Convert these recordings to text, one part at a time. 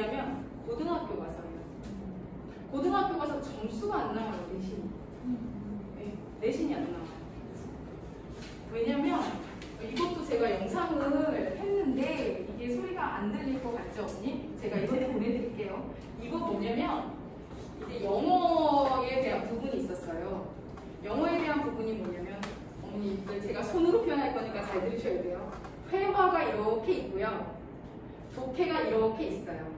왜냐면 고등학교 가서요. 고등학교 가서 점수가 안 나와요. 내신이. 네, 내신이 안 나와요. 왜냐면 이것도 제가 영상을 했는데 이게 소리가 안 들릴 것 같죠, 언니? 제가 이번에 보내드릴게요. 이거 뭐냐면 이제 영어에 대한 부분이 있었어요. 영어에 대한 부분이 뭐냐면 어머니 제가 손으로 표현할 거니까 잘 들으셔야 돼요. 회화가 이렇게 있고요. 독해가 이렇게 있어요.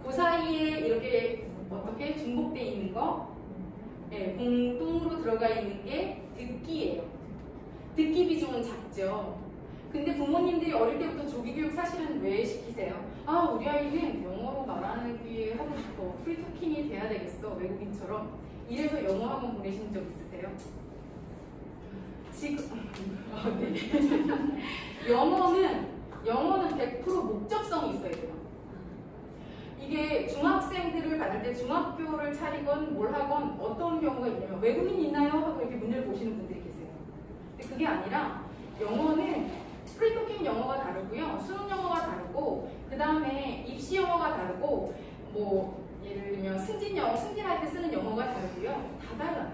그 사이에 이렇게 어떻게 중복되어 있는 거, 네, 공동으로 들어가 있는 게 듣기예요. 듣기 비중은 작죠. 근데 부모님들이 어릴 때부터 조기교육 사실은 왜 시키세요? 아, 우리 아이는 영어로 말하기 하고 싶어. 프리토킹이 돼야 되겠어. 외국인처럼. 이래서 영어 학원 보내신 적 있으세요? 지금 네. 영어는 100% 목적성이 있어야 돼요. 이게 중학생들을 받을 때 중학교를 차리건 뭘 하건 어떤 경우가 있냐면 외국인 있나요? 하고 이렇게 문제를 보시는 분들이 계세요. 근데 그게 아니라 영어는 프리토킹 영어가 다르고요. 수능 영어가 다르고 그 다음에 입시 영어가 다르고 뭐 예를 들면 승진할 때 쓰는 영어가 다르고요. 다 달라요.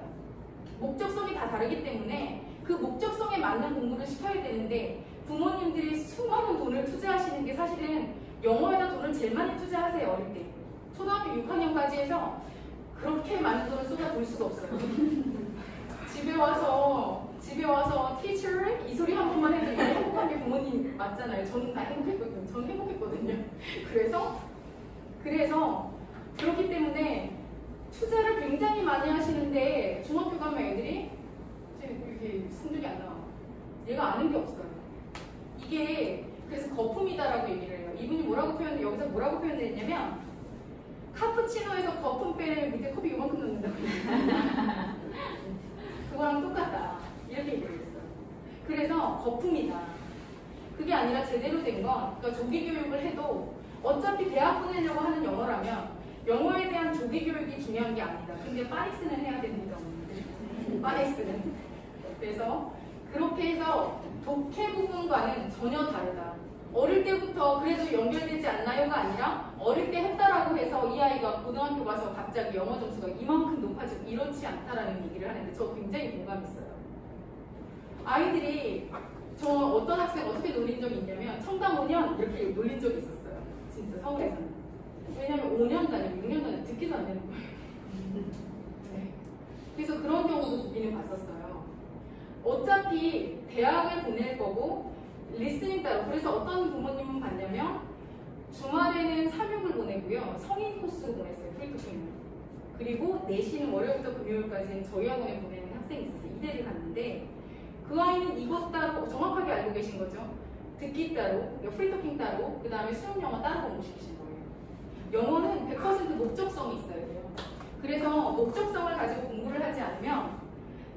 목적성이 다 다르기 때문에 그 목적성에 맞는 공부를 시켜야 되는데 부모님들이 수많은 돈을 투자하시는 게 사실은 영어에다 돈을 제일 많이 투자하세요. 어릴 때. 초등학교 6학년까지 해서 그렇게 많은 돈을 쏟아볼 수가 없어요. 집에 와서 teacher 이 소리 한 번만 해도 행복한 게 부모님 맞잖아요. 저는 다 행복했거든요. 저는 행복했거든요. 그래서 그렇기 때문에 투자를 굉장히 많이 하시는데 중학교 가면 애들이 이렇게 성적이 안 나와. 얘가 아는 게 없어요. 이게 그래서 거품이다라고 얘기를 해요. 이분이 여기서 뭐라고 표현했냐면 카푸치노에서 거품 빼면 밑에 컵이 요만큼 넣는다고 그거랑 똑같다. 이렇게 얘기를 했어요. 그래서 거품이다. 그게 아니라 제대로 된 건 그러니까 조기 교육을 해도 어차피 대학 보내려고 하는 영어라면 영어에 대한 조기 교육이 중요한 게 아니다. 근데 파닉스는 해야 됩니다. 파닉스는. 그래서 그렇게 해서 독해 부분과는 전혀 다르다. 어릴 때부터 그래도 연결되지 않나요가 아니라 어릴 때 했다라고 해서 이 아이가 고등학교 가서 갑자기 영어 점수가 이만큼 높아지고 이렇지 않다라는 얘기를 하는데 저 굉장히 공감했어요. 아이들이 저 어떤 학생 어떻게 놀린 적이 있냐면 청담 5년 이렇게 놀린 적이 있었어요. 진짜 서울에서는. 왜냐면 5년 다니고 6년 다니고 듣기도 안 되는 거예요. 네. 그래서 그런 경우도 보기는 봤었어요. 어차피 대학을 보낼 거고 리스닝 따로. 그래서 어떤 부모님은 봤냐면 주말에는 3육을 보내고요. 성인 코스로 보냈어요. 프리토킹을. 그리고 내신은 월요일부터 금요일까지는 저희 학원에 보내는 학생이 있었어요. 이대를 갔는데 그 아이는 이것 따로 정확하게 알고 계신 거죠. 듣기 따로, 프리토킹 따로, 그 다음에 수능 영어 따로 공부시키신 거예요. 영어는 100% 목적성이 있어야 돼요. 그래서 목적성을 가지고 공부를 하지 않으면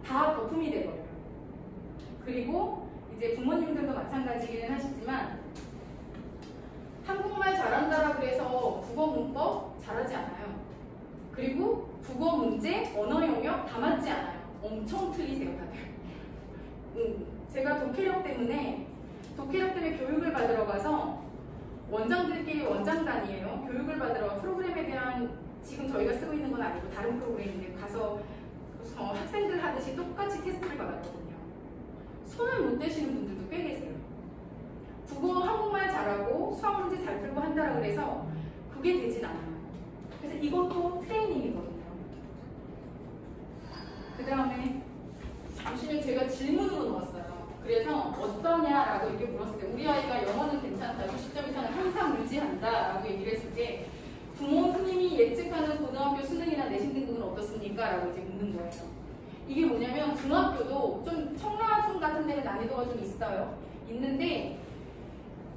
다 거품이 되거든요. 그리고 이제 부모님들도 마찬가지기는 하시지만 한국말 잘한다라 그래서 국어 문법 잘하지 않아요. 그리고 국어 문제, 언어 영역 다 맞지 않아요. 엄청 틀리세요 다들. 제가 독해력 때문에 교육을 받으러 가서 원장들끼리 원장단이에요. 교육을 받으러 프로그램에 대한 지금 저희가 쓰고 있는 건 아니고 다른 프로그램인데 가서 학생들 하듯이 똑같이 테스트를 받았거든요. 손을 못 대시는 분들도 꽤 계세요. 국어 한국말 잘하고 수학 문제 잘 풀고 한다라고 해서 그게 되진 않아요. 그래서 이것도 트레이닝이거든요. 그 다음에 보시면 제가 질문으로 넣었어요. 그래서 어떠냐라고 이렇게 물었을 때 우리 아이가 영어는 괜찮다. 60점 이상은 항상 유지한다라고 얘기를 했을 때 부모님이 예측하는 고등학교 수능이나 내신 등급은 어떻습니까? 라고 이제 묻는 거예요. 이게 뭐냐면 중학교도 좀 청라중 같은 데는 난이도가 좀 있어요. 있는데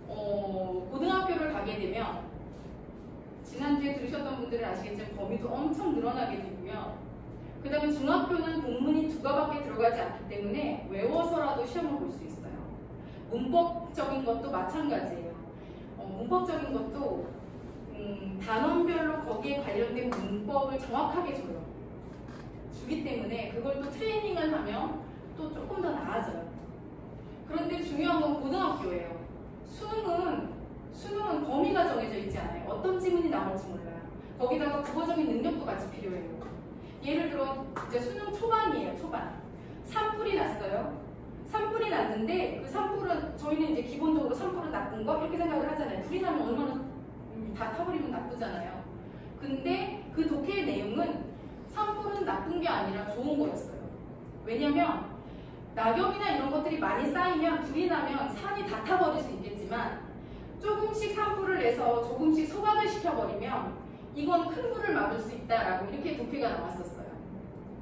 고등학교를 가게 되면 지난주에 들으셨던 분들은 아시겠지만 범위도 엄청 늘어나게 되고요. 그 다음에 중학교는 본문이 2과밖에 들어가지 않기 때문에 외워서라도 시험을 볼 수 있어요. 문법적인 것도 마찬가지예요. 문법적인 것도 단원별로 거기에 관련된 문법을 정확하게 줘요. 주기 때문에 그걸 또 트레이닝을 하면 또 조금 더 나아져요. 그런데 중요한 건 고등학교예요. 수능은 범위가 정해져 있지 않아요. 어떤 지문이 나올지 몰라요. 거기다가 국어적인 능력도 같이 필요해요. 예를 들어 이제 수능 초반이에요. 초반. 산불이 났어요. 산불이 났는데 그 산불은 저희는 이제 기본적으로 산불은 나쁜 거 이렇게 생각을 하잖아요. 불이 나면 얼마나 다 타버리면 나쁘잖아요. 근데 그 독해의 내용은 산불은 나쁜 게 아니라 좋은 거였어요. 왜냐면 낙엽이나 이런 것들이 많이 쌓이면 불이 나면 산이 다 타버릴 수 있겠지만 조금씩 산불을 내서 조금씩 소각을 시켜버리면 이건 큰 불을 막을 수 있다라고 이렇게 독해가 나왔었어요.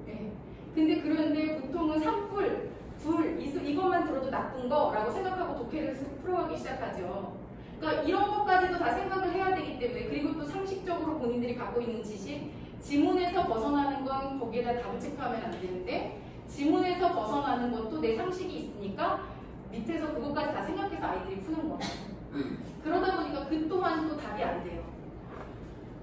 네. 근데 그런데 보통은 산불, 불, 이것만 들어도 나쁜 거라고 생각하고 독해를 풀어가기 시작하죠. 그러니까 이런 것까지도 다 생각을 해야 되기 때문에 그리고 또 상식적으로 본인들이 갖고 있는 지식 지문에서 벗어나는 건 거기에다 답을 체크하면 안 되는데 지문에서 벗어나는 것도 내 상식이 있으니까 밑에서 그것까지 다 생각해서 아이들이 푸는 거예요. 그러다 보니까 그 또한 또 답이 안 돼요.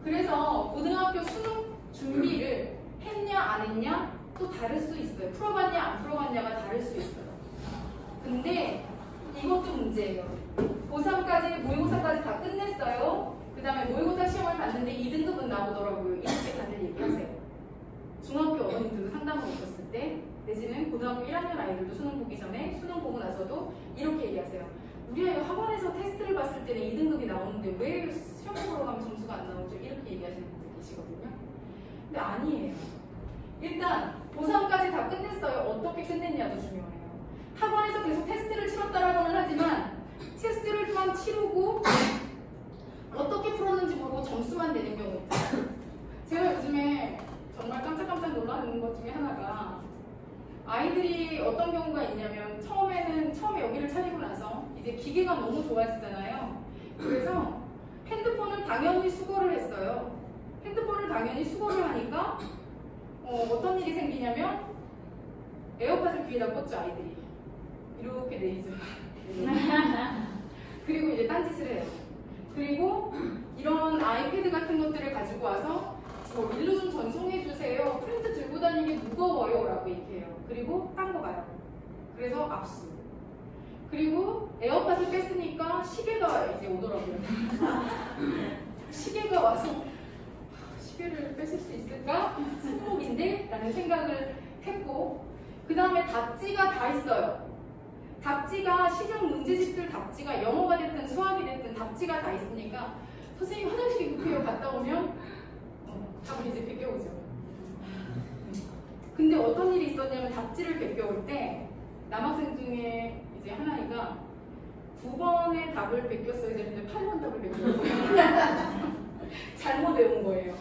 그래서 고등학교 수능 준비를 했냐 안 했냐 또 다를 수 있어요. 풀어봤냐 안 풀어봤냐가 다를 수 있어요. 근데 이것도 문제예요. 고3까지 모의고사까지 다 끝냈어요. 그 다음에 모의고사 시험을 봤는데 2등급은 나오더라고요. 이렇게 다들 얘기하세요. 중학교 어머님들도 상담을 오셨을 때 내지는 고등학교 1학년 아이들도 수능 보기 전에 수능 보고 나서도 이렇게 얘기하세요. 우리 아이가 학원에서 테스트를 봤을 때는 2등급이 나오는데 왜 시험 보러 가면 점수가 안 나오죠? 이렇게 얘기하시는 분들 계시거든요. 근데 아니에요. 일단 고3까지 다 끝냈어요. 어떻게 끝냈냐도 중요해요. 학원에서 계속 테스트를 치렀다라고는 하지만 테스트를 또한 치르고 어떻게 풀었는지 모르고 점수만 내는 경우 있잖아요. 제가 요즘에 정말 깜짝깜짝 놀라는 것 중에 하나가 아이들이 어떤 경우가 있냐면 처음에 여기를 차리고 나서 이제 기계가 너무 좋아지잖아요. 그래서 핸드폰을 당연히 수거를 했어요. 핸드폰을 당연히 수거를 하니까 어떤 일이 생기냐면 에어팟을 귀에다 꽂죠 아이들이. 이렇게 내리죠. 그리고 이제 딴짓을 해요. 그리고 이런 아이패드 같은 것들을 가지고 와서 일로 좀 전송해주세요. 프린트 들고 다니기 무거워요. 라고 얘기해요. 그리고 딴 거 봐요. 그래서 압수. 그리고 에어팟을 뺐으니까 시계가 이제 오더라고요. 시계가 와서 시계를 뺏을 수 있을까? 손목인데? 라는 생각을 했고 그 다음에 답지가 다 있어요. 답지가 시중 문제집들 답지가 영어가 됐든 수학이 됐든 답지가 다 있으니까 선생님 화장실이 급해요. 갔다 오면 답을 이제 베껴오죠. 근데 어떤 일이 있었냐면 답지를 베껴올 때 남학생 중에 이제 하나이가 9번의 답을 베꼈어야 되는데 8번 답을 베꼈어요. 잘못 외운 거예요.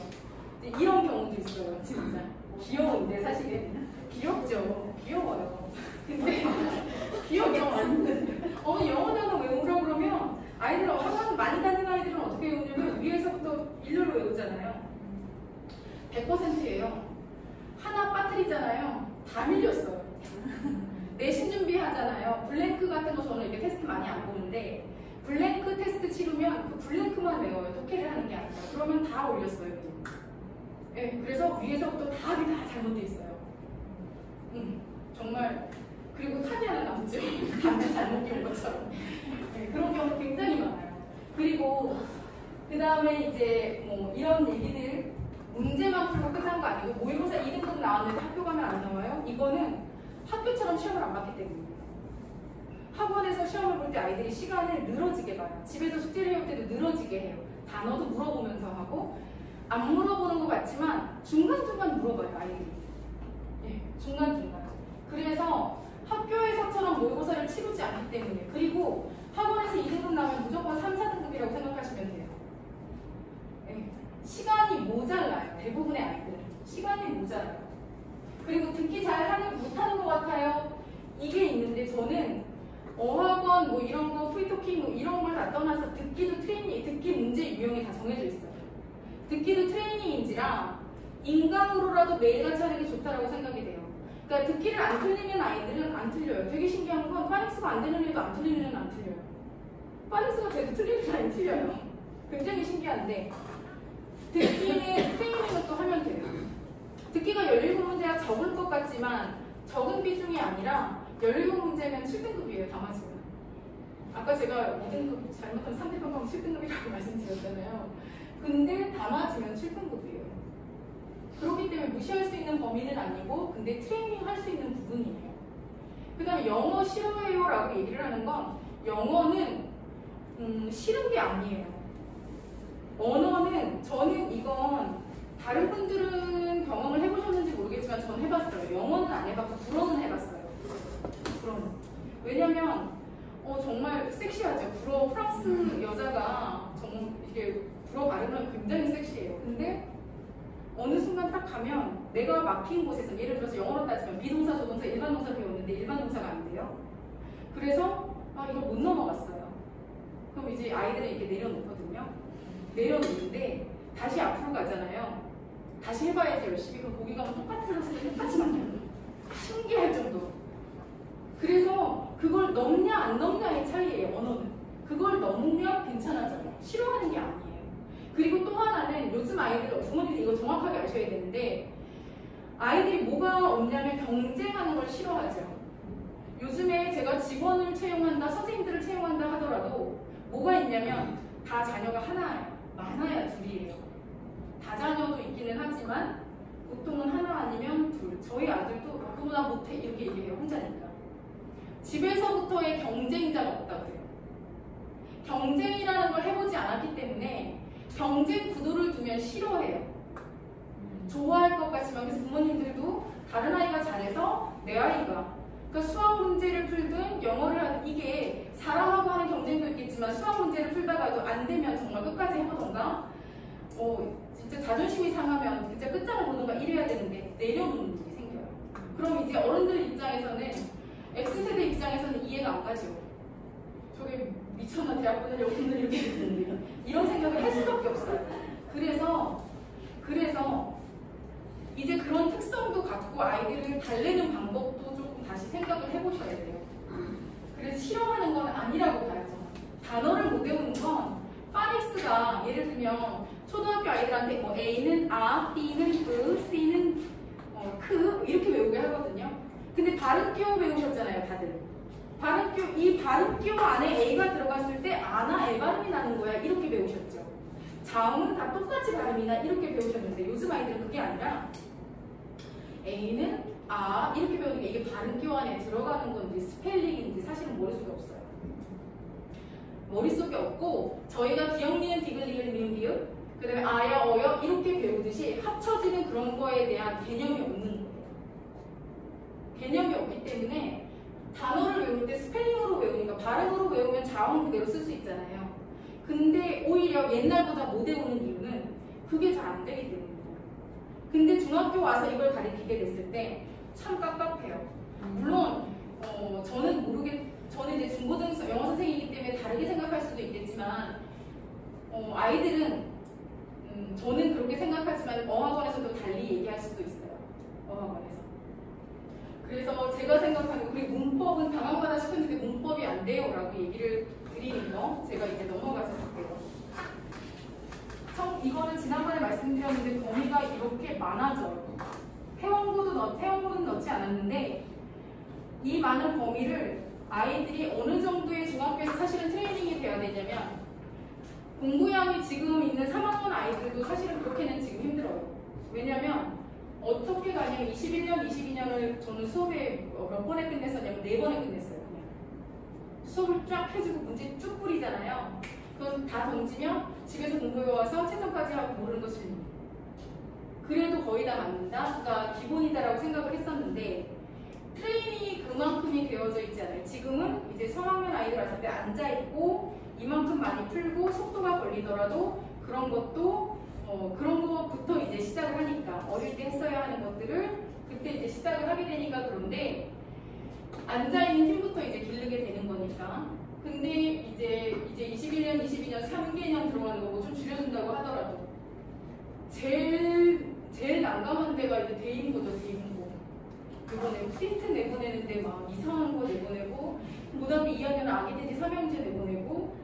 이런 경우도 있어요. 진짜 귀여운데 사실은 귀엽죠. 귀여워요. 근데 귀엽죠. 영어 단어 외우라고 그러면 아이들 학원 많이 다니는 아이들은 어떻게 외우냐면 위에서부터 일렬로 외우잖아요. 100%예요. 하나 빠뜨리잖아요. 다 밀렸어요. 내신 준비하잖아요. 블랭크 같은 거 저는 이렇게 테스트 많이 안 보는데 블랭크 테스트 치르면 그 블랭크만 외워요. 독해를 하는 게 아니라. 그러면 다 올렸어요. 네, 그래서 위에서부터 답이 다 잘못돼 있어요. 정말. 그리고 칸이 하나 남죠. 답을 잘못 끼운 것처럼. 네, 그런 경우 굉장히 많아요. 그리고 그 다음에 이제 뭐 이런 얘기들 문제만 풀고 끝난 거 아니고 모의고사 2등급 나왔는데 학교 가면 안 나와요? 이거는 학교처럼 시험을 안 봤기 때문이에요. 학원에서 시험을 볼 때 아이들이 시간을 늘어지게 봐요. 집에서 숙제를 해올 때도 늘어지게 해요. 단어도 물어보면서 하고 안 물어보는 것 같지만 중간중간 물어봐요. 아이들이. 네, 중간중간. 그래서 학교에서처럼 모의고사를 치르지 않기 때문에 그리고 학원에서 2등급 나오면 무조건 3, 4등급이라고 생각하시면 돼요. 네, 시간이 모자라요. 대부분의 아이들은. 시간이 모자라요. 그리고 듣기 잘하는 못하는 것 같아요. 이게 있는데 저는 어학원 뭐 이런 거 프리토킹 뭐 이런 걸 다 떠나서 듣기도 트레이닝, 듣기 문제 유형이 다 정해져 있어요. 듣기도 트레이닝인지라 인강으로라도 매일같이 하는 게 좋다라고 생각이 돼요. 그러니까 듣기를 안 틀리는 아이들은 안 틀려요. 되게 신기한 건 파닉스가 안 되는 애도 안 틀리는 애는 안 틀려요. 파닉스가 돼도 틀리는 애는 안 틀려요. 굉장히 신기한데 듣기의 트레이닝을 또 하면 돼요. 듣기가 17문제가 적을 것 같지만 적은 비중이 아니라 17문제면 7등급이에요. 다 맞으면. 아까 제가 2등급 잘못하면 3등급하면 7등급이라고 말씀드렸잖아요. 근데 다 맞으면 7등급이에요. 그렇기 때문에 무시할 수 있는 범위는 아니고 근데 트레이닝 할 수 있는 부분이에요. 그 다음에 영어 싫어해요 라고 얘기를 하는 건 영어는 싫은 게 아니에요. 언어는 저는 이건 다른 분들은 경험을 해보셨는지 모르겠지만 전 해봤어요. 영어는 안 해봤고 불어는 해봤어요. 불어는. 왜냐면 정말 섹시하죠. 불어 프랑스 여자가 정말 이게 불어 발음은 굉장히 섹시해요. 근데 어느 순간 딱 가면 내가 막힌 곳에서 예를 들어서 영어로 따지면 비동사, 조동사, 일반 동사 배웠는데 일반 동사가 안 돼요. 그래서 이걸 못 넘어갔어요. 그럼 이제 아이들은 이렇게 내려놓거든요. 내려놓는데 다시 앞으로 가잖아요. 다시 해봐야지 열심히. 그럼 거기 가면 똑같은 학생이 똑같이 만나요. 신기할 정도. 그래서 그걸 넘냐 안 넘냐의 차이예요. 언어는. 그걸 넘으면 괜찮아져요. 싫어하는 게 아니에요. 그리고 또 하나는 요즘 아이들, 부모님들 이거 정확하게 아셔야 되는데 아이들이 뭐가 없냐면 경쟁하는 걸 싫어하죠. 요즘에 제가 직원을 채용한다, 선생님들을 채용한다 하더라도 뭐가 있냐면 다 자녀가 하나예요. 많아야 둘이에요. 다자녀도 있기는 하지만 보통은 하나 아니면 둘. 저희 아들도 그보다 못해 이렇게 얘기해요. 혼자니까. 집에서부터의 경쟁자가 없다고 해요. 경쟁이라는 걸 해보지 않았기 때문에 경쟁 구도를 두면 싫어해요. 좋아할 것 같지만 그래서 부모님들도 다른 아이가 잘해서 내 아이가 그러니까 수학 문제를 풀든 영어를 하든 이게 사람하고 하는 경쟁도 있겠지만 수학 문제를 풀다가도 안 되면 정말 끝까지 해보던가 진짜 자존심이 상하면 진짜 끝장을 보던가 이래야 되는데 내려놓는 일이 생겨요. 그럼 이제 어른들 입장에서는 X세대 입장에서는 이해가 안 가죠. 저게 미쳤나 대학 보내려고 오늘 이렇게 했는데 이런 생각을 할 수밖에 없어요. 그래서 이제 그런 특성도 갖고 아이들을 달래는 방법도 조금 다시 생각을 해보셔야 돼요. 그래서 싫어하는 건 아니라고 봐야죠. 단어를 못 외우는 건 파닉스가 예를 들면 초등학교 아이들한테 뭐 A는 아, B는 C는 크 이렇게 외우게 하거든요. 근데 발음기호 외우셨잖아요, 다들. 이 발음기호 안에 A가 들어갔을 때 아나 에 발음이 나는 거야 이렇게 배우셨죠. 자음은 다 똑같이 발음이나 이렇게 배우셨는데 요즘 아이들은 그게 아니라 A는 아 이렇게 배우는 게 이게 발음기호 안에 들어가는 건지 스펠링인지 사실은 머릿속에 없어요. 머릿속에 없고 저희가 기억, 니은, 디귿, 리을, 니은, 디귿 그 다음에 아야, 어여 이렇게 배우듯이 합쳐지는 그런 거에 대한 개념이 없는 거예요. 개념이 없기 때문에 단어를 외울 때 스펠링으로 외우니까 발음으로 외우면 자음 그대로 쓸 수 있잖아요. 근데 오히려 옛날보다 못 외우는 이유는 그게 잘 안 되기 때문이에요. 근데 중학교 와서 이걸 가르치게 됐을 때 참 깝깝해요. 물론 저는 이제 중고등학생 영어 선생님이기 때문에 다르게 생각할 수도 있겠지만 아이들은 저는 그렇게 생각하지만 어학원에서도 달리 얘기할 수도 있어요. 어학원에서. 그래서 제가 생각하는 우리 문법은 방황받아 싶었는데 문법이 안 돼요 라고 얘기를 드리는 거 제가 이제 넘어가서 할게요. 이거는 지난번에 말씀드렸는데 범위가 이렇게 많아져요. 태원고는 넣지 않았는데 이 많은 범위를 아이들이 어느 정도의 중학교에서 사실은 트레이닝이 돼야 되냐면 공부량이 지금 있는 3학년 아이들도 사실은 그렇게는 지금 힘들어요. 왜냐면 어떻게 가냐면 21년, 22년을 저는 수업에 몇 번에 끝냈었냐면 4번에 끝냈어요. 그냥. 수업을 쫙 해주고 문제 쭉 뿌리잖아요. 그건 다 던지면 집에서 공부해와서 채점까지 하고 모르는 거 질문. 그래도 거의 다 맞는다? 그러니까 기본이다라고 생각을 했었는데 트레이닝이 그만큼이 되어져 있지 않아요. 지금은 이제 성학년 아이들 왔을 때 앉아있고 이만큼 많이 풀고 속도가 걸리더라도 그런 것도 그런 것부터 이제 시작을 하니까 어릴 때 했어야 하는 것들을 그때 이제 시작을 하게 되니까 그런데 앉아있는 힘부터 이제 기르게 되는 거니까 근데 이제 21년, 22년 3개년 들어가는 거 좀 줄여준다고 하더라도 제일 난감한 데가 이제 대인고죠. 대인고 이번에 프린트 내보내는데 막 이상한 거 내보내고 그 다음에 2학년은 아기돼지 삼형제 내보내고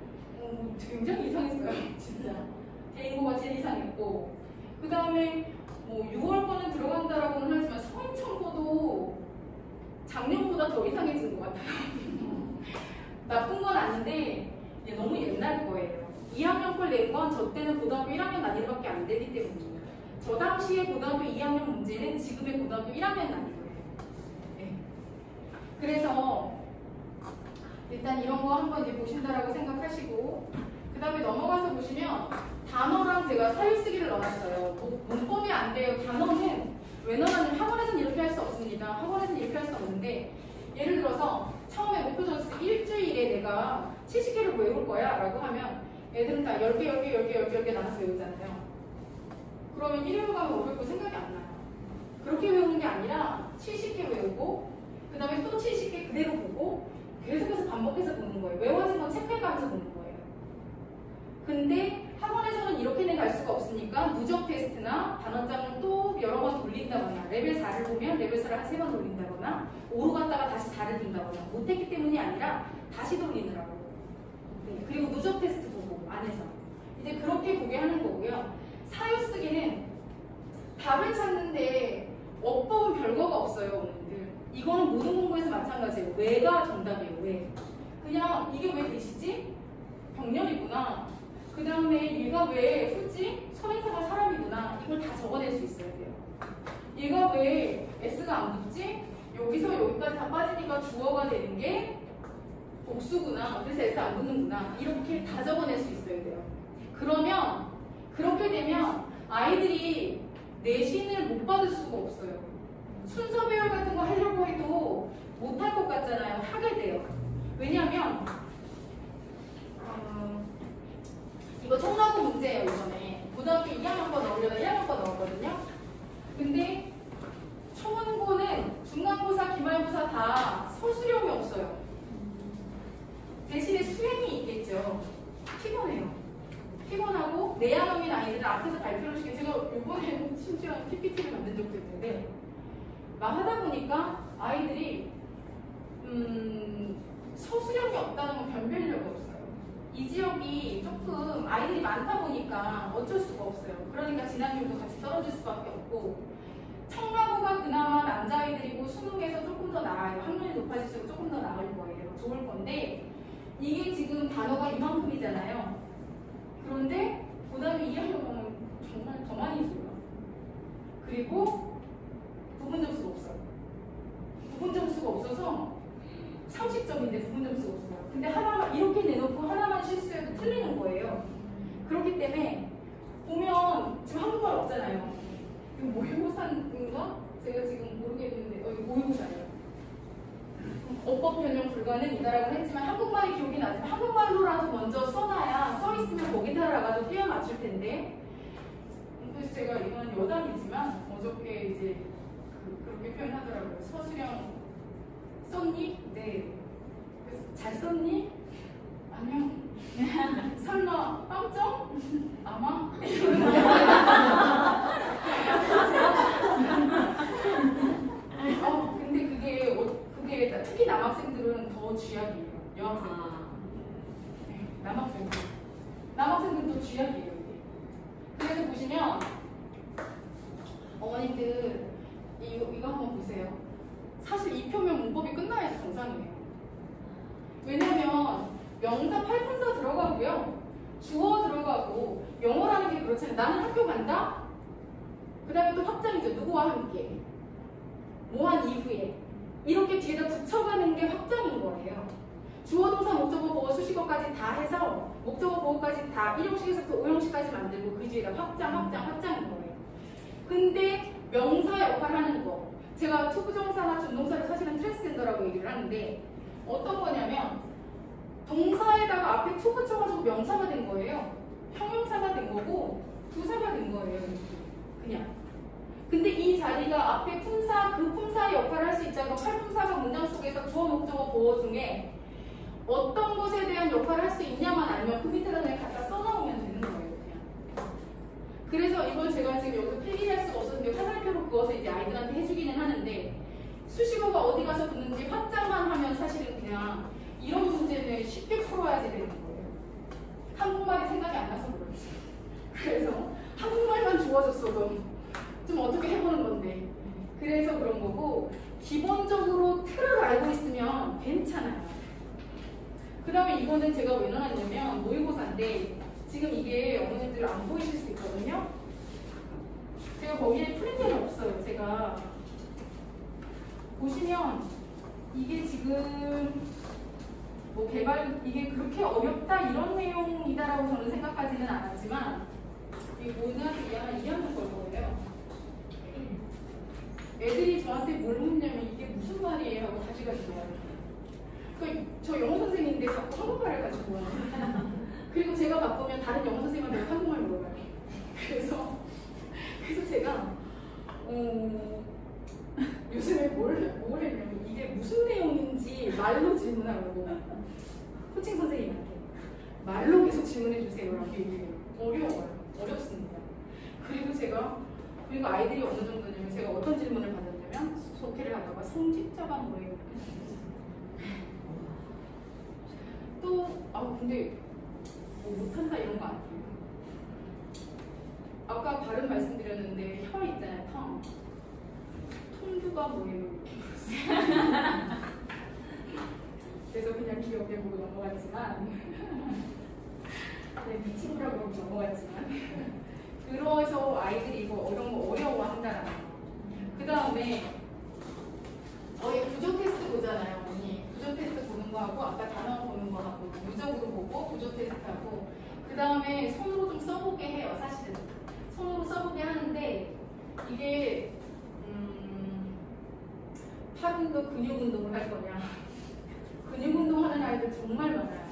굉장히 이상했어요. 진짜 대인고가 제일 이상했고 그 다음에 뭐 6월 거는 들어간다라고는 하지만 서인청고도 작년보다 더 이상해진 것 같아요. 나쁜 건 아닌데 이게 너무 옛날 거예요. 2학년 걸 낸 건 저 때는 고등학교 1학년 난이도밖에 안 되기 때문입니다. 저 당시에 고등학교 2학년 문제는 지금의 고등학교 1학년 난이도예요. 네. 그래서 일단 이런 거 한번 이제 보신다라고 생각하시고, 그 다음에 넘어가서 보시면 단어랑 제가 사유쓰기를 넣어놨어요. 문법이 안 돼요. 단어는 왜 넣어놨냐면 학원에서는 이렇게 할 수 없습니다. 학원에서는 이렇게 할 수 없는데, 예를 들어서 처음에 목표 점수 일주일에 내가 70개를 외울 거야 라고 하면 애들은 다 10개 나눠서 외우잖아요. 그러면 일요일 가면 500개 생각이 안 나요. 그렇게 외우는 게 아니라 70개 외우고 그 다음에 또 70개 그대로 보고 계속해서 반복해서 보는 거예요. 외워진 건 체크해가면서 보는 거예요. 근데 학원에서는 이렇게는 갈 수가 없으니까 누적 테스트나 단원장을 또 여러 번 돌린다거나, 레벨 4를 보면 레벨 4를 한 3번 돌린다거나, 5로 갔다가 다시 4를 둔다거나, 못했기 때문이 아니라 다시 돌리느라고. 네. 그리고 누적 테스트 보고 안에서 이제 그렇게 보게 하는 거고요. 사유쓰기는 답을 찾는데 어법은 별거가 없어요, 오늘들. 이거는 모든 공부에서 마찬가지예요. 왜가 정답이에요. 왜? 그냥 이게 왜 되시지? 병렬이구나. 그 다음에 얘가 왜 후지? 선행사가 사람이구나. 이걸 다 적어낼 수 있어야 돼요. 얘가 왜 S가 안 붙지? 여기서 여기까지 다 빠지니까 주어가 되는 게 복수구나. 그래서 S 안 붙는구나. 이렇게 다 적어낼 수 있어야 돼요. 그러면 그렇게 되면 아이들이 내신을 못 받을 수가 없어요. 순서 배열 같은 거 하려고 해도 못할 것 같잖아요. 하게 돼요. 왜냐하면 이거 청라고 문제예요. 이번에 고등학교 2학년 거 넣으려다 1학년 거 넣었거든요. 근데 초문고는 중간고사, 기말고사 다 서술형이 없어요. 대신에 수행이 있겠죠. 피곤해요. 피곤하고 내향형인 아이들은 앞에서 발표를 시키고, 제가 이번에는 심지어 PPT를 만든 적도 있는데 막 하다 보니까 아이들이 서술형이 없다는 건 변별력이 없어요. 이 지역이 조금 아이들이 많다 보니까 어쩔 수가 없어요. 그러니까 진학률도 같이 떨어질 수밖에 없고, 청라고가 그나마 남자아이들이고 수능에서 조금 더 나아요. 확률이 높아질수록 조금 더 나을 거예요. 좋을 건데 이게 지금 단어가 이만큼이잖아요. 그런데 고등학교 2학년 가면 정말 더 많이 줘요. 그리고 부분 점수가 없어요. 부분 점수가 없어서 30점인데 부분 점수가 없어요. 근데 하나만 이렇게 내놓고 하나만 실수해도 틀리는 거예요. 그렇기 때문에 보면 지금 한국말 없잖아요. 이거 모의고사인가? 제가 지금 모르겠는데 이거 모의고사예요. 어법 변형 불가능이다라고 했지만 한국말이 기억이 나지만 한국말로라도 먼저 써놔야 써있으면 거기다가도 끼워 맞출 텐데, 그래서 제가 이건 여담이지만 어저께 이제 그렇게 표현하더라고요. 서술형 썼니? 네. 그래서 잘 썼니? 아니요. 설마 빵점? 아마? 근데 그게 특히 남학생들은 더 쥐약이에요. 여학생들. 네, 남학생들은 더 쥐약이에요. 이게. 그래서 보시면 어머님들 이거 한번 보세요. 사실 이 표면 문법이 끝나야지 정상이에요. 왜냐면 명사 8분사 들어가고요. 주어 들어가고, 영어라는 게 그렇잖아요. 나는 학교 간다? 그 다음에 또 확장이죠. 누구와 함께. 뭐한 이후에. 이렇게 뒤에다 붙여가는 게 확장인 거예요. 주어, 동사, 목적어, 보어, 수식어까지 다 해서 목적어, 보어까지 다 1형식에서부터 5형식까지 만들고 그 뒤에다 확장인 거예요. 근데 명사 역할을 하는 거. 제가 투부정사나 준동사를 사실은 트랜스젠더라고 얘기를 하는데 어떤 거냐면 동사에다가 앞에 투 붙여가지고 명사가 된 거예요. 형용사가 된 거고 부사가 된 거예요. 그냥. 근데 이 자리가 앞에 품사, 그 품사의 역할을 할 수 있잖아요. 팔품사가 문장 속에서 주어, 목적어, 보어 중에 어떤 것에 대한 역할을 할 수 있냐만 알면 그 밑에다 그냥 갖다 써놓으면 되는 거예요. 그냥. 그래서 이걸 제가 지금 여기서 필기할 수가 없었는데 화살표로 그어서 이제 아이들한테 해주기는 하는데, 수식어가 어디 가서 붙는지 확장만 하면 사실은 그냥 이런 문제는 쉽게 풀어야지 되는 거예요. 한국말이 생각이 안 나서 그렇지. 그래서 한국말만 주어졌어도 좀 어떻게 해보는 건데. 그래서 그런 거고, 기본적으로 틀을 알고 있으면 괜찮아요. 그 다음에 이거는 제가 왜 넣었냐면 모의고사인데 지금 이게 어머님들 안 보이실 수 있거든요. 제가 거기에 프린트는 없어요. 제가 보시면 이게 지금 뭐 개발 이게 그렇게 어렵다 이런 내용이다라고 저는 생각하지는 않았지만 이게 고등학교 2학년 걸 거예요. 애들이 저한테 뭘 묻냐면 이게 무슨 말이에요 하고 다시 가지고 와요. 저 영어 선생님인데 자꾸 한국말을 가지고 와요. 그리고 제가 바쁘면 다른 영어 선생님한테 한국말 물어봐요. 그래서 제가 요즘에 뭘 했냐면 이게 무슨 내용인지 말로 질문하려고 코칭 선생님한테 말로 계속 질문해 주세요 라고 얘기해요. 어려워요. 어렵습니다. 그리고 아이들이 어느 정도냐면 제가 어떤 질문을 받았냐면 속회를 하다가 성직자가 뭐예요? 근데 뭐 못한다 이런 거 아니에요. 아까 발음 말씀드렸는데 혀 있잖아요. 텅. 통두가 뭐예요? 그래서 그냥 귀엽게 보고 넘어갔지만 네, 친구라고 넘어갔지만 그래서 아이들이 이거 이런 거 어려워한다라는 거. 그 다음에 부조 테스트 보잖아요. 언니 부조 테스트 보는 거 하고 아까 단어 보는 거 하고 누적으로 보고 부조 테스트 하고 그 다음에 손으로 좀 써보게 해요. 사실은 손으로 써보게 하는데 이게 팔 운동, 근육 운동을 할 거냐. 근육 운동하는 아이들 정말 많아요.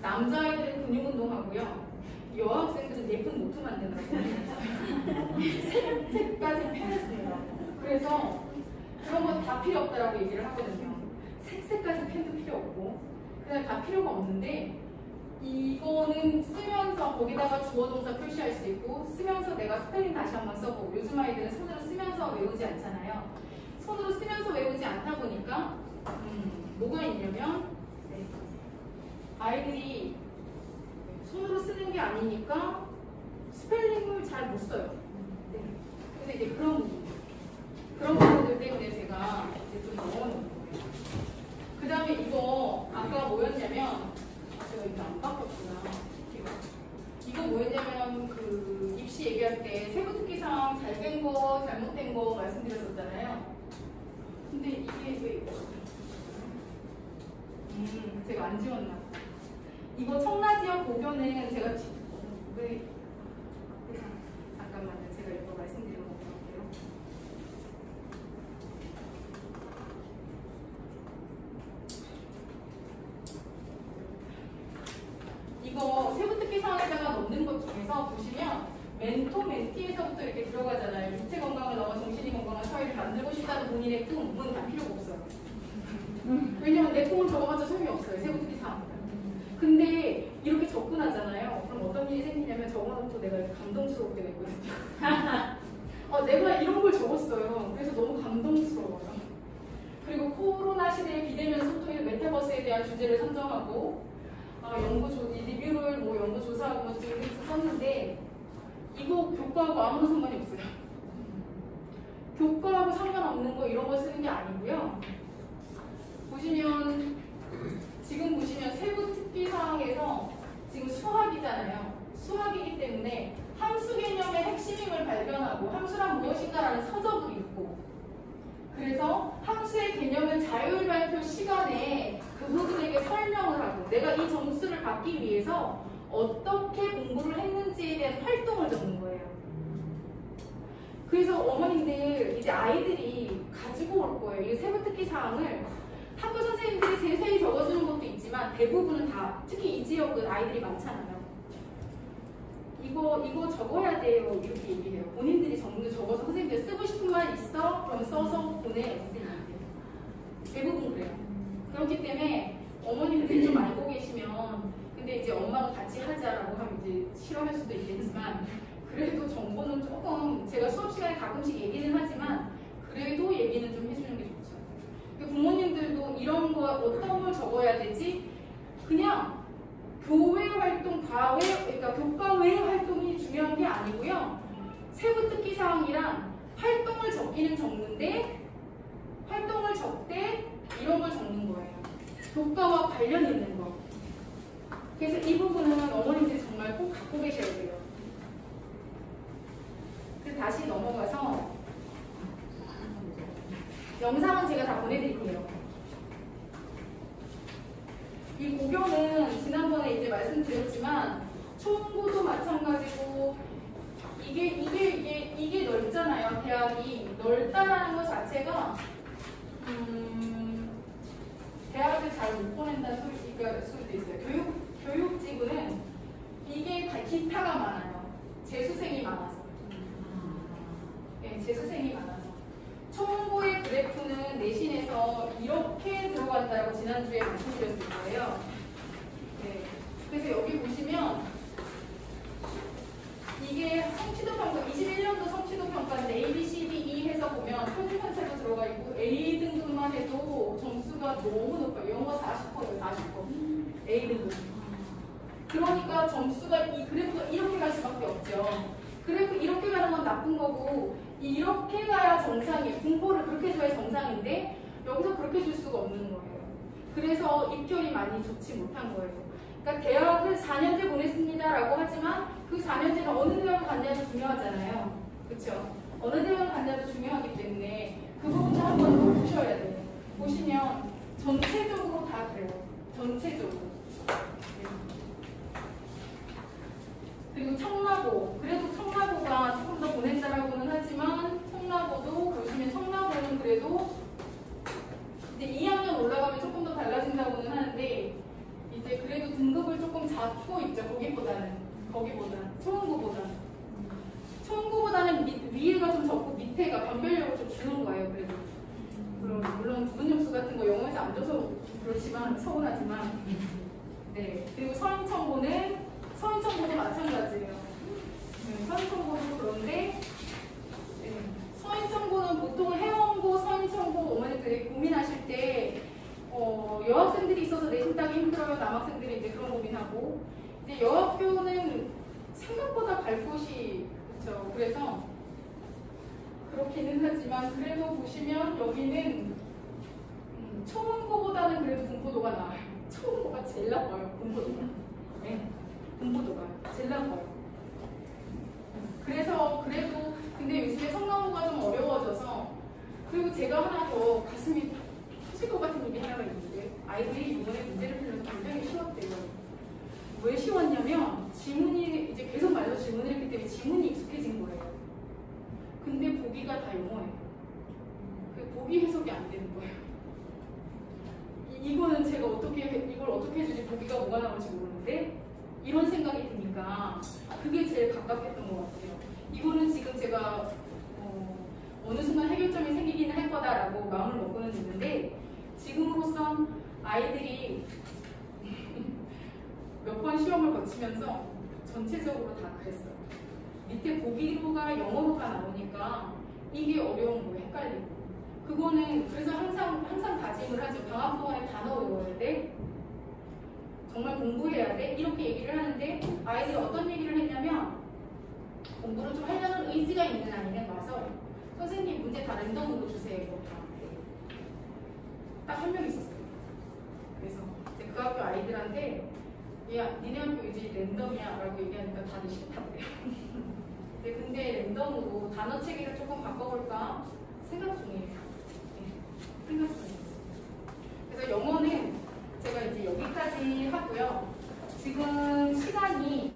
남자아이들은 근육 운동하고요. 여학생들은 예쁜 노트 만든다고. 색까지 펜했습니다. 그래서 그런 거 다 필요 없다라고 얘기를 하거든요. 색까지 펜도 필요 없고 그냥 다 필요가 없는데 이거는 쓰면서 거기다가 주어 동사 표시할 수 있고 쓰면서 내가 스펠링 다시 한번 써보고 요즘 아이들은 손으로 쓰면서 외우지 않잖아요. 손으로 쓰면서 외우지 않다 보니까 뭐가 있냐면 아이들이 손으로 쓰는 게 아니니까 스펠링을 잘 못 써요. 근데 이제 그런 부분들 때문에 제가 이제 좀 넣어놓은 거예요. 그 다음에 이거 아까 뭐였냐면 제가 이거 안 바꿨구나. 이거 뭐였냐면 그 입시 얘기할 때 세부특기상 잘 된 거, 잘못된 거 말씀드렸었잖아요. 근데 이게 왜 제가 안 지웠나? 이거 청라지역 고교는 제가 잠깐만요. 제가 이거 말씀드리고 갈게요. 이거 세부특기상에다가 넣는 것 중에서 보시면 멘토, 멘티에서부터 이렇게 들어가잖아요. 육체 건강을 넘어 정신이 건강한 사회를 만들고 싶다는 본인의 꿈은 다 필요가 없어요. 왜냐면 내 꿈을 적어봤자 소용이 없어요. 세부특기상. 근데 이렇게 접근하잖아요. 그럼 어떤 일이 생기냐면 적어놓고 내가 감동스럽게 됐거든요. 내가 이런 걸 적었어요. 그래서 너무 감동스러워요. 그리고 코로나 시대에 비대면 소통의 메타버스에 대한 주제를 선정하고 리뷰를 연구 조사하고 지금 썼는데 이거 교과하고 아무런 상관이 없어요. 교과하고 상관없는 거 이런 거 쓰는 게 아니고요. 지금 보시면 세부특기사항에서 지금 수학이잖아요. 수학이기 때문에 함수 개념의 핵심임을 발견하고 함수란 무엇인가라는 서적을 읽고 그래서 함수의 개념을 자율 발표 시간에 그분들에게 설명을 하고 내가 이 점수를 받기 위해서 어떻게 공부를 했는지에 대한 활동을 적는 거예요. 그래서 어머님들 이제 아이들이 가지고 올 거예요. 이 세부특기 사항을 학교 선생님들이 세세히 적어주는 것도 있지만 대부분은 다 특히 이 지역은 아이들이 많잖아요. 이거 적어야 돼요. 이렇게 얘기해요. 본인들이 적어서 선생님들 쓰고 싶은 말 있어? 그럼 써서 보내요. 선생님한테. 대부분 그래요. 그렇기 때문에 어머님들이 좀 알고 계시면 근데 이제 엄마가 같이 하자라고 하면 이제 싫어할 수도 있겠지만 그래도 정보는 조금 제가 수업 시간에 가끔씩 얘기는 하지만 그래도 얘기는 좀 해주는 게 좋죠. 부모님들도 이런 거 어떤 걸 적어야 되지? 그냥 교외 활동, 그러니까 교과 외 활동이 중요한 게 아니고요. 세부특기 사항이랑 활동을 적기는 적는데 활동을 적되 이런 걸 적는 거예요. 교과와 관련 있는 거. 그래서 이 부분은 어머님들이 정말 꼭 갖고 계셔야 돼요. 그래서 다시 넘어가서 영상은 제가 다 보내드릴게요. 이 고교는 지난번에 이제 말씀드렸지만 초중고도 마찬가지고 이게 넓잖아요. 대학이 넓다라는 것 자체가 대학을 잘 못 보낸다는 소리가 수도 있어요. 교육지구는 이게 기타가 많아요. 재수생이 많아서. 네, 재수생이 많아서. 초중고의 그래프는 내신에서 이렇게 들어간다고 지난주에 말씀드렸을 거예요. 네. 그래서 여기 보시면 이게 성취도 평가, 21년도 성취도 평가인데 A, B, C, D, E 해서 보면 표준 편차도 들어가 있고 A 등급만 해도 점수가 너무 높아요. 영어 40%예요, 40%. A 등급. 그러니까 점수가 이 그래프가 이렇게 갈 수밖에 없죠. 그래프 이렇게 가는 건 나쁜 거고 이렇게 가야 정상이에요. 분포를 그렇게 줘야 정상인데 여기서 그렇게 줄 수가 없는 거예요. 그래서 입결이 많이 좋지 못한 거예요. 그러니까 대학을 4년제 보냈습니다라고 하지만 그 4년제는 어느 대학을 갔냐도 중요하잖아요. 그렇죠? 어느 대학을 갔냐도 중요하기 때문에 그 부분도 한번 더 보셔야 돼요. 보시면 전체적으로 다 그래요. 전체적으로. 그리고 청라고, 그래도 청라고가 조금 더 보낸다라고는 하지만 청라고도 보시면 청라고는 그래도 이제 2학년 올라가면 조금 더 달라진다고는 하는데 이제 그래도 등급을 조금 잡고 있죠. 거기보다는 초중고보다는 위에가 좀 적고 밑에가 변별력을 좀 주는 거예요. 그래도 물론 부분점수 같은 거 영어에서 안 줘서 그렇지만 서운하지만 네. 그리고 서인청고는 마찬가지예요. 서인청고도 그런데 서인청고는 보통 해원고, 서인청고 어머니들이 고민하실 때 여학생들이 있어서 내신 따기 힘들어요. 남학생들이 이제 그런 고민하고 이제 여학교는 생각보다 갈 곳이 그렇죠. 그래서 그렇기는 하지만 그래도 보시면 여기는 초문고보다는 그래도 분포도가 나아요. 초문고가 제일 나빠요. 분포도가. 네. 분포도가 제일 나빠요. 그래서 그래도 근데 요즘에 성나무가 좀 어려워져서 그리고 제가 하나 더 가슴이 터질 것 같은 얘기 하나가 있는데 아이들이 이번에 문제를 풀면서 굉장히 쉬웠대요. 왜 쉬웠냐면 지문이 이제 계속 말로 질문을 했기 때문에 지문이 익숙해진 거예요. 근데 보기가 다 영어예요. 그 보기 해석이 안 되는 거예요. 이거는 제가 이걸 어떻게 해주지 보기가 뭐가 나올지 모르는데 이런 생각이 드니까 그게 제일 가깝했던 것 같아요. 이거는 지금 제가 어느 순간 해결점이 생기기는 할 거다라고 마음을 먹고는 있는데 지금으로선 아이들이 몇 번 시험을 거치면서 전체적으로 다 그랬어요. 밑에 보기로가 영어로가 나오니까 이게 어려운 거예요. 헷갈리고. 그거는 그래서 항상 다짐을 하죠. 방학 동안에 단어 외워야 돼. 정말 공부해야 돼. 이렇게 얘기를 하는데 아이들이 어떤 얘기를 했냐면 공부를 좀 하려는 의지가 있는 아이는 와서 선생님 문제 다 랜덤으로 주세요. 딱 한 명 있었어요. 그래서 이제 그 학교 아이들한테 야 니네 학교 이제 랜덤이야 라고 얘기하니까 다들 싫다고 그래요. 근데 랜덤으로 단어 체계를 조금 바꿔볼까 생각 중이에요. 생각 중이에요. 그래서 영어는 제가 이제 여기까지 하고요. 지금 시간이